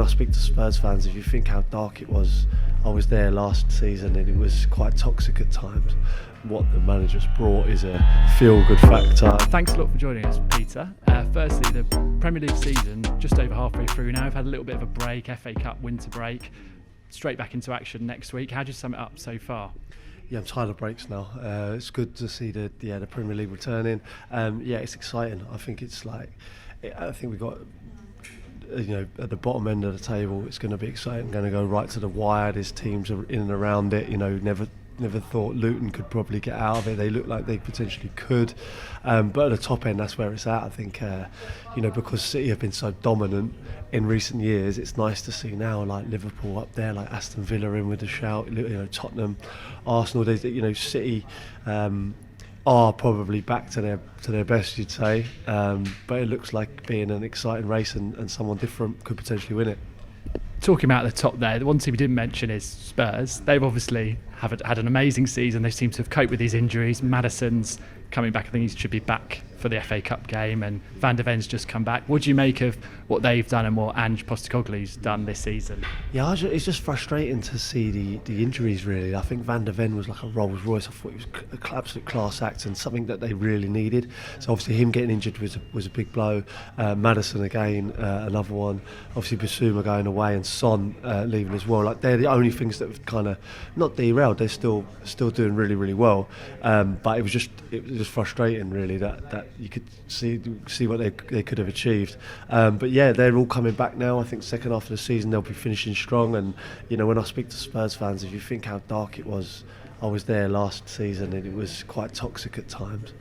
I speak to Spurs fans, if you think how dark it was, I was there last season and it was quite toxic at times. What the manager's brought is a feel-good factor. Thanks a lot for joining us, Peter. Firstly, the Premier League season, just over halfway through now. We've had a little bit of a break, FA Cup winter break. Straight back into action next week. How do you sum it up so far? Yeah, I'm tired of breaks now. It's good to see the Premier League returning. Yeah, it's exciting. I think it's like, I think we got, at the bottom end of the table, it's going to be exciting. Going to go right to the wire. There's teams in and around it. Never thought Luton could probably get out of it. They look like they potentially could, but at the top end, that's where it's at. I think, because City have been so dominant in recent years, it's nice to see now like Liverpool up there, like Aston Villa in with a shout. Tottenham, Arsenal. City are probably back to their best, you'd say. But it looks like being an exciting race, and someone different could potentially win it. Talking about the top there, the one team we didn't mention is Spurs. They've obviously had an amazing season. They seem to have coped with these injuries. Maddison's coming back. I think he should be back for the FA Cup game, and Van der Ven's just come back. What do you make of what they've done and what Ange Postecoglou's done this season? Yeah, it's just frustrating to see the injuries, really. I think Van der Ven was like a Rolls Royce. I thought he was an absolute class act and something that they really needed. So obviously him getting injured was a big blow. Maddison again, another one. Obviously Bissouma going away and Son leaving as well. Like, they're the only things that have kind of not derailed. They're still doing really, really well. But it was just frustrating, really, that you could see what they could have achieved. But yeah, they're all coming back now. I think second half of the season they'll be finishing strong. And when I speak to Spurs fans, if you think how dark it was, I was there last season and it was quite toxic at times.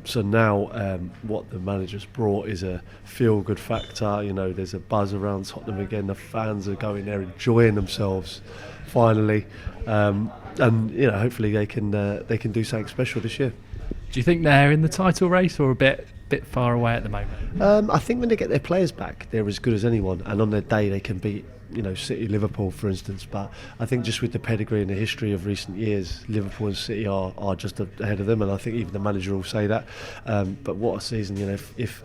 So now what the manager's brought is a feel-good factor. There's a buzz around Tottenham again. The fans are going there enjoying themselves finally, and hopefully they can do something special this year. Do you think they're in the title race or a bit far away at the moment? I think when they get their players back, they're as good as anyone, and on their day they can beat City, Liverpool, for instance. But I think just with the pedigree and the history of recent years, Liverpool and City are just ahead of them, and I think even the manager will say that. But what a season! If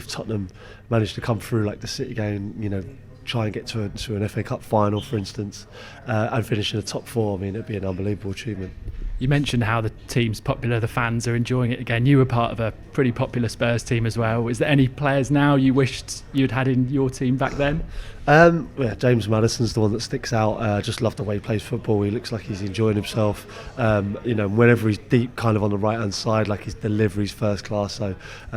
Tottenham managed to come through like the City game, try and get to an FA Cup final, for instance, and finish in the top four, I mean, it'd be an unbelievable achievement. You mentioned how the team's popular, the fans are enjoying it again. You were part of a pretty popular Spurs team as well. Is there any players now you wished you'd had in your team back then? James Maddison's the one that sticks out. Just love the way he plays football. He looks like he's enjoying himself. Whenever he's deep, kind of on the right hand side, like his delivery's first class. So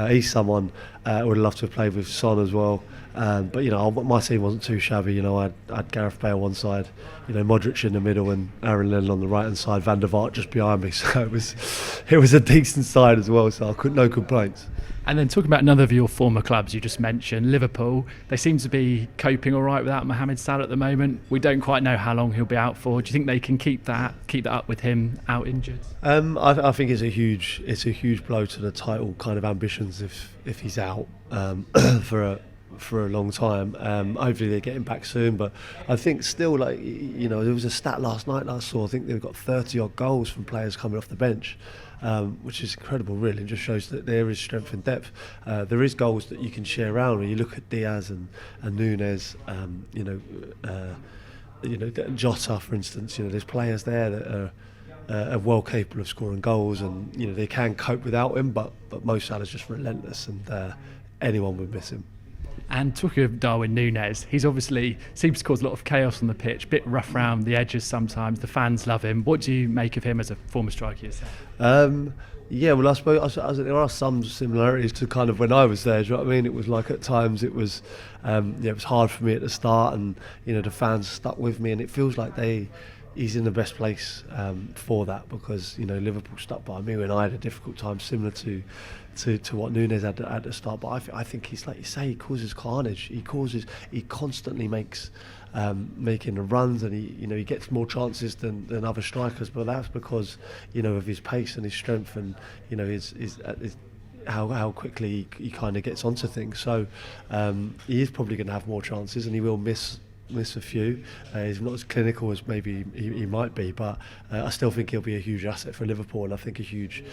he's someone I would love to have played with. Son as well. But my team wasn't too shabby. I had Gareth Bale one side, Modric in the middle, and Aaron Lennon on the right hand side. Van der Vaart just behind me. So it was a decent side as well. So no complaints. And then talking about another of your former clubs you just mentioned, Liverpool, they seem to be coping all right without Mohamed Salah at the moment. We don't quite know how long he'll be out for. Do you think they can keep that up with him out injured? I think it's a huge blow to the title kind of ambitions if he's out for a long time. Hopefully they get him back soon, but I think still, there was a stat last night that I saw. I think they've got 30 odd goals from players coming off the bench, which is incredible, really. It just shows that there is strength and depth. There is goals that you can share around. When you look at Diaz and Nunes, Jota, for instance, there's players there that are well capable of scoring goals, and they can cope without him. But Mo Salah's just relentless, and anyone would miss him. And talking of Darwin Núñez, he's obviously seems to cause a lot of chaos on the pitch, a bit rough around the edges sometimes. The fans love him. What do you make of him as a former striker yourself? I suppose there are some similarities to kind of when I was there. Do you know what I mean? It was like at times it was hard for me at the start, and the fans stuck with me, and it feels like he's in the best place for that, because Liverpool stuck by me when I had a difficult time, similar to what Núñez had at the start. But I think he's, like you say, he causes carnage. He constantly makes making the runs, and he gets more chances than other strikers. But that's because of his pace and his strength, and his how quickly he kind of gets onto things. So he is probably going to have more chances, and he will miss a few. He's not as clinical as maybe he might be, but I still think he'll be a huge asset for Liverpool, and I think a huge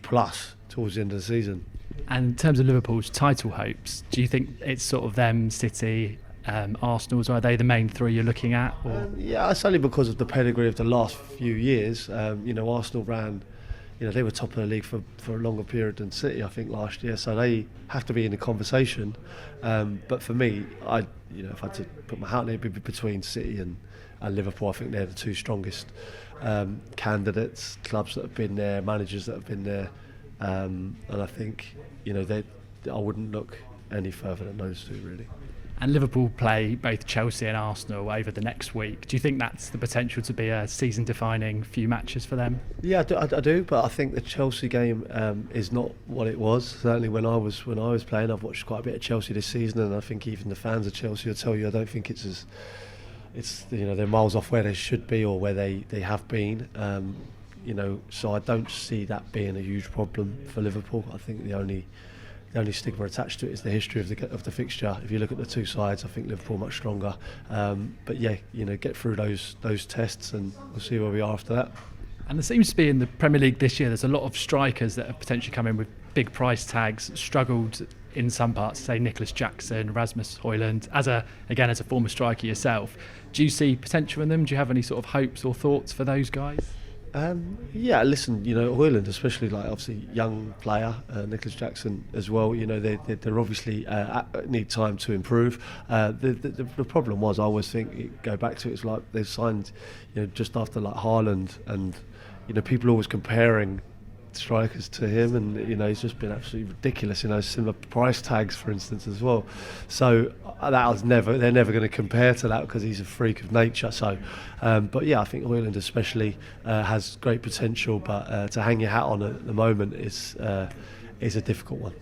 plus towards the end of the season. And in terms of Liverpool's title hopes, do you think it's sort of them, City, Arsenal, are they the main three you're looking at? Yeah, it's only because of the pedigree of the last few years. Arsenal ran, they were top of the league for a longer period than City, I think, last year, so they have to be in the conversation. But for me, if I had to put my hat on it, it'd be between City and Liverpool. I think they're the two strongest candidates, clubs that have been there, managers that have been there, and I think I wouldn't look any further than those two, really. And Liverpool play both Chelsea and Arsenal over the next week. Do you think that's the potential to be a season-defining few matches for them? Yeah, I do, but I think the Chelsea game is not what it was. Certainly when I was playing, I've watched quite a bit of Chelsea this season, and I think even the fans of Chelsea will tell you I don't think they're miles off where they should be or where they have been. So I don't see that being a huge problem for Liverpool. I think the only stigma attached to it is the history of the fixture. If you look at the two sides, I think Liverpool much stronger. But yeah, get through those tests and we'll see where we are after that. And there seems to be in the Premier League this year, there's a lot of strikers that have potentially come in with big price tags, struggled in some parts, say Nicholas Jackson, Rasmus Højlund. As a former striker yourself, do you see potential in them? Do you have any sort of hopes or thoughts for those guys? Yeah, listen, Højlund, especially, like, obviously young player, Nicholas Jackson as well. They're obviously need time to improve. The problem was, I always think, go back to it's like they signed, just after like Haaland, and people always comparing strikers to him, and he's just been absolutely ridiculous. Similar price tags, for instance, as well. So they're never going to compare to that because he's a freak of nature. So, but yeah, I think Højlund especially has great potential, but to hang your hat on at the moment is a difficult one.